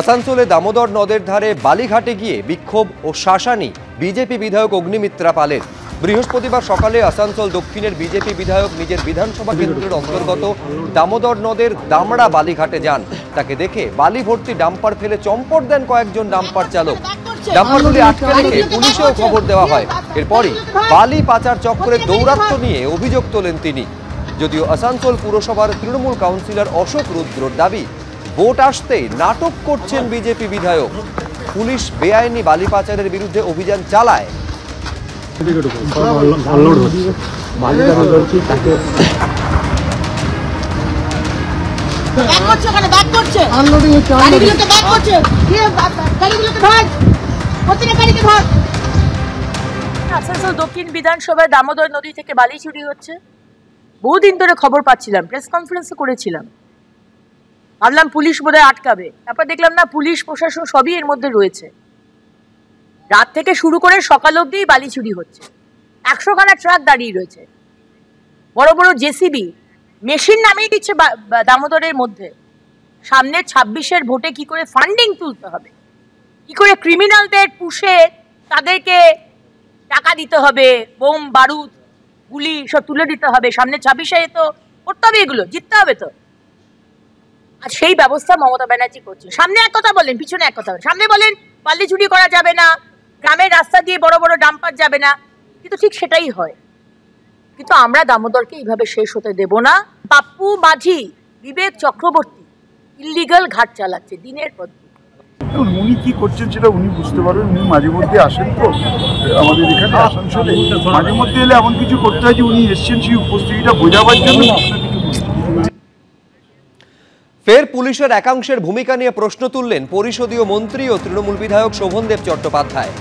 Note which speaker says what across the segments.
Speaker 1: আসানসোলে দামোদর নদের ধারে বালিঘাটে গিয়ে বিক্ষোভ ও শাসানি বিজেপি বিধায়ক অগ্নিমিত্রা পালের। বৃহস্পতিবার সকালে আসানসোল দক্ষিণের বিজেপি বিধায়ক নিজের বিধানসভা কেন্দ্রের অন্তর্গত দামোদর নদের দামড়া বালিঘাটে যান। তাকে দেখে বালি ভর্তি ডাম্পার ফেলে চম্পট দেন কয়েকজন ডাম্পার চালক। ডাম্পারগুলি আটকে রেখে পুলিশেও খবর দেওয়া হয়। এরপরই বালি পাচার চক্রের দৌরাত্ম্য নিয়ে অভিযোগ তোলেন তিনি। যদিও আসানসোল পুরসভার তৃণমূল কাউন্সিলর অশোক রুদ্রর দাবি, ভোট আসতেই নাটক করছেন বিজেপি বিধায়ক। পুলিশ বেআইনি বালি পাচারের বিরুদ্ধে অভিযান চালায়।
Speaker 2: আসানসোল দক্ষিণ বিধানসভায় দামোদর নদী থেকে বালি চুরি হচ্ছে। বহুদিন ধরে খবর পাচ্ছিলাম, প্রেস কনফারেন্সও করেছিলাম, ভাবলাম পুলিশ বোধহয় আটকাবে। তারপর দেখলাম না, পুলিশ প্রশাসন সবই এর মধ্যে রয়েছে। রাত থেকে শুরু করে সকাল অবধি বালি চুরি হচ্ছে। 100 খানা ট্রাক দাঁড়িয়ে রয়েছে, বড় বড় জেসিবি মেশিন নামিয়ে দিচ্ছে দামোদরের মধ্যে। সামনে 26-এর ভোটে কি করে ফান্ডিং তুলতে হবে, কি করে ক্রিমিনালদের পুষে তাদেরকে টাকা দিতে হবে, বোম বারুদ গুলি সব তুলে দিতে হবে। সামনে 26-এ তো করতে হবে, এগুলো জিততে হবে তো। আর সেই ব্যবস্থা মমতা ব্যানার্জি করছে। সামনে এক কথা বলেন, পিছনে এক কথা বলেন। সামনে বলেন বালি চুরি করা যাবে না, গ্রামের রাস্তা দিয়ে বড় বড় ডাম্পার যাবে না, কিন্তু ঠিক সেটাই হয়। কিন্তু আমরা দামোদরকে এইভাবে শেষ হতে দেব না। পাপ্পু মাঝি, বিবেক চক্রবর্তী ইল্লিগাল ঘাট চালাচ্ছে দিনের পর দিন।
Speaker 3: উনি কি করছেন সেটা উনি বুঝতে পারবেন। উনি মাঝে মধ্যে আসেন তো আমাদের এখানে আসানসোলে, মাঝে মধ্যে এলে এমন কিছু করতে হয় যে উনি এসছেন সেই উপস্থিতিটা বোঝাবার জন্য।
Speaker 1: ফের পুলিশের একাংশের ভূমিকা নিয়ে প্রশ্ন তুললেন পরিষদীয় মন্ত্রী ও তৃণমূল বিধায়ক শোভনদেব চট্টোপাধ্যায়।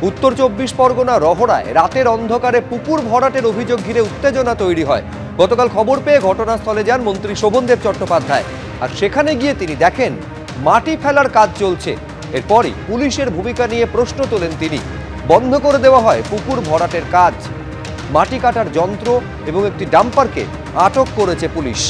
Speaker 1: উত্তর 24 পরগনা রহড়ায় রাতের অন্ধকারে পুকুর ভরাটের অভিযোগ ঘিরে উত্তেজনা তৈরি হয়। গতকাল খবর পেয়ে ঘটনাস্থলে যান মন্ত্রী শোভনদেব চট্টোপাধ্যায়, আর সেখানে গিয়ে তিনি দেখেন মাটি ফেলার কাজ চলছে। এরপরই পুলিশের ভূমিকা নিয়ে প্রশ্ন তোলেন তিনি। বন্ধ করে দেওয়া হয় পুকুর ভরাটের কাজ। মাটি কাটার যন্ত্র এবং একটি ডাম্পারকে আটক করেছে পুলিশ।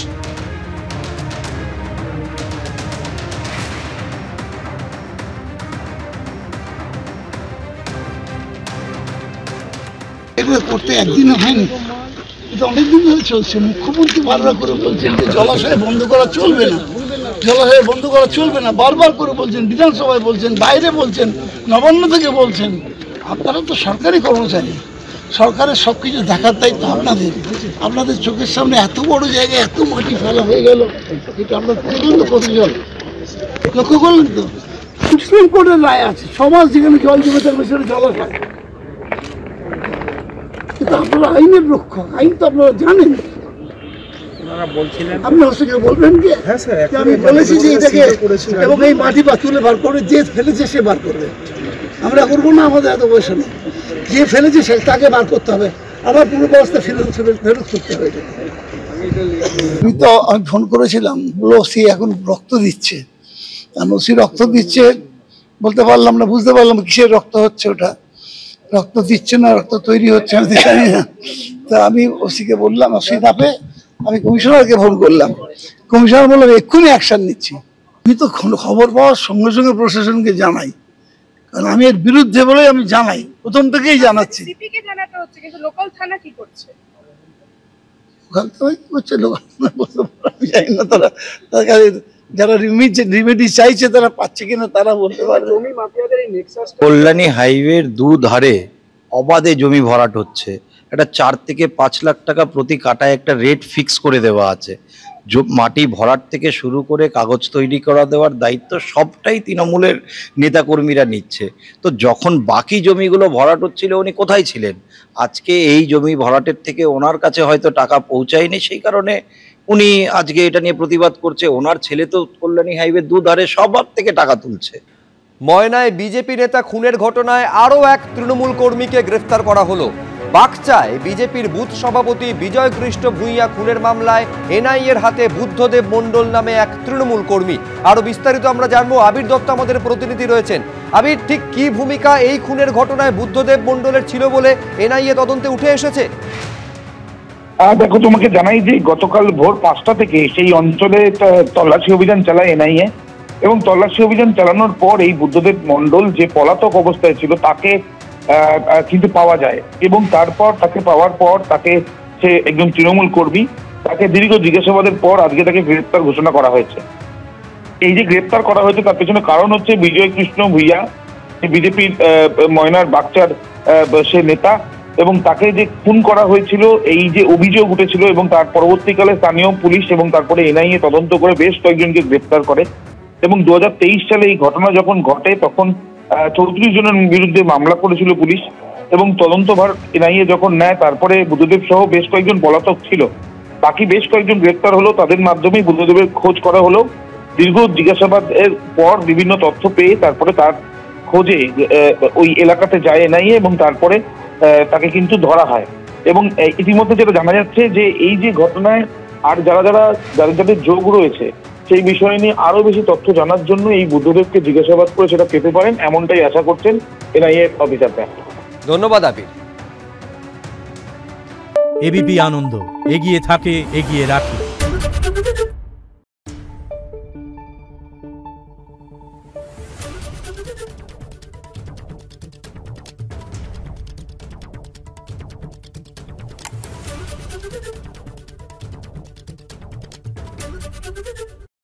Speaker 4: করতে একদিনও হয়নি, এটা অনেকদিন ধরে চলছে। মুখ্যমন্ত্রী বারবার করে বলছেন যে জলাশয় বন্ধ করা চলবে না, জলাশয় বন্ধ করা চলবে না, বারবার করে বলছেন, বিধানসভায় বলছেন, বাইরে বলছেন, নবান্ন থেকে বলছেন। আপনারা তো সরকারি কর্মচারী, সরকারের সব কিছু দেখার দায়িত্ব আপনাদের। আপনাদের চোখের সামনে এত বড় জায়গায় এত মাটি ফেলা হয়ে গেল, এটা আমরা পর্যন্ত কতজন লক্ষ্য করলেন তো? সুপ্রিম কোর্টের রায় আছে, সমাজ যেখানে জল জমে থাকবে সেটা জলাশয়। কিন্তু আপনারা আইনের রক্ষক, আইন তো আপনারা জানেন। আপনি অবশ্যই বলবেন কি আমি বলেছি যে এটাকে এবং এই মাটি বা তুলে বার করে যে ফেলেছে সে বার করবে। আমরা করবো না, আমাদের এত পয়সা নেই। যে ফেলেছে সে তাকে বার করতে হবে, আবার পুরো ব্যবস্থা ফেরত করতে হবে। আমি তো আমি ফোন করেছিলাম, বললো ওসি এখন রক্ত দিচ্ছে। ওসি রক্ত দিচ্ছে বলতে পারলাম না, বুঝতে পারলাম কিসের রক্ত হচ্ছে। ওটা রক্ত দিচ্ছে না রক্ত তৈরি হচ্ছে আমি জানি না। তা আমি ওসিকে বললাম, ওসি ধাপে আমি কমিশনারকে ফোন করলাম। কমিশনার বললাম এক্ষুনি অ্যাকশন নিচ্ছি। আমি তো খবর পাওয়ার সঙ্গে সঙ্গে প্রশাসনকে জানাই, কারণ আমি এর বিরুদ্ধে বলে আমি জানাই, প্রথম থেকেই জানাচ্ছি। জানি না তারা যারা রিমেডি চাইছে তারা পাচ্ছে কিনা তারা বলতে পারবে।
Speaker 5: কল্যাণী হাইওয়ের দুধারে অবাধে জমি ভরাট হচ্ছে। একটা 4 থেকে 5 লাখ টাকা প্রতি কাটায় একটা রেট ফিক্স করে দেওয়া আছে। মাটি ভরাট থেকে শুরু করে কাগজ তৈরি করা দেওয়ার দায়িত্ব সবটাই তৃণমূলের নেতাকর্মীরা নিচ্ছে। তো যখন বাকি জমিগুলো ভরাট হচ্ছিল উনি কোথায় ছিলেন? আজকে এই জমি ভরাটের থেকে ওনার কাছে হয়তো টাকা পৌঁছায়নি, সেই কারণে উনি আজকে এটা নিয়ে প্রতিবাদ করছে। ওনার ছেলে তো কল্যাণী হাইওয়ে দুধারে সবার থেকে টাকা তুলছে।
Speaker 1: ময়নায় বিজেপি নেতা খুনের ঘটনায় আরও এক তৃণমূল কর্মীকে গ্রেফতার করা হলো। বাকচায় বিজেপির বুথ সভাপতি বিজয় কৃষ্ণ ভূঁইয়া খুনের মামলায় এনআইএর হাতে বুদ্ধদেব মণ্ডল নামে এক তৃণমূল কর্মী। আরো বিস্তারিত আমরা জানবো, আবির দত্ত আমাদের প্রতিনিধি রয়েছেন। আবির, ঠিক কি ভূমিকা এই খুনের ঘটনায় বুদ্ধদেব মণ্ডলের ছিল বলে এনআইএ তদন্তে উঠে এসেছে?
Speaker 3: দেখো, তোমাকে জানাই যে গতকাল ভোর 5টা থেকে সেই অঞ্চলে তল্লাশি অভিযান চালায় এনআইএ।
Speaker 6: এবং তল্লাশি অভিযান চালানোর পর এই বুদ্ধদেব মণ্ডল যে পলাতক অবস্থায় ছিল তাকে কিন্তু পাওয়া যায়, এবং তারপর তাকে পাওয়ার পর তাকে, সে একজন তৃণমূল কর্মী, তাকে দীর্ঘ জিজ্ঞাসাবাদের পর আজকে তাকে গ্রেপ্তার ঘোষণা করা হয়েছে। এই যে গ্রেপ্তার করা হয়েছে তার পেছনে কারণ হচ্ছে বিজয় কৃষ্ণ ভূঁইয়া, বিজেপির ময়নার বাগচার সে নেতা, এবং তাকে যে খুন করা হয়েছিল এই যে অভিযোগ উঠেছিল, এবং তার পরবর্তীকালে স্থানীয় পুলিশ এবং তারপরে এনআইএ তদন্ত করে বেশ কয়েকজনকে গ্রেপ্তার করে। এবং 2023 সালে এই ঘটনা যখন ঘটে তখন 34 জনের বিরুদ্ধে মামলা করেছিল পুলিশ, এবং তদন্তভার এনআইএ যখন নেয় তারপরে বুদ্ধদেব সহ বেশ কয়েকজন পলাতক ছিল, বাকি বেশ কয়েকজন গ্রেপ্তার হলো, তাদের মাধ্যমেই বুদ্ধদেবের খোঁজ করা হলো। দীর্ঘ জিজ্ঞাসাবাদের পর বিভিন্ন তথ্য পেয়ে তারপরে তার খোঁজে ওই এলাকাতে যায় এনআইএ, এবং তারপরে তাকে কিন্তু ধরা হয়। এবং ইতিমধ্যে যেটা জানা যাচ্ছে যে এই যে ঘটনায় আর যাদের যোগ রয়েছে সেই বিষয় নিয়ে আরো বেশি তথ্য জানার জন্য এই বুদ্ধদেবকে জিজ্ঞাসাবাদ করে সেটা পেতে পারেন, এমনটাই আশা করছেন এনআইএ অফিসাররা।
Speaker 1: ধন্যবাদ আবির।
Speaker 7: এবিপি আনন্দ, এগিয়ে থাকে, এগিয়ে রাখে।
Speaker 8: Thank you.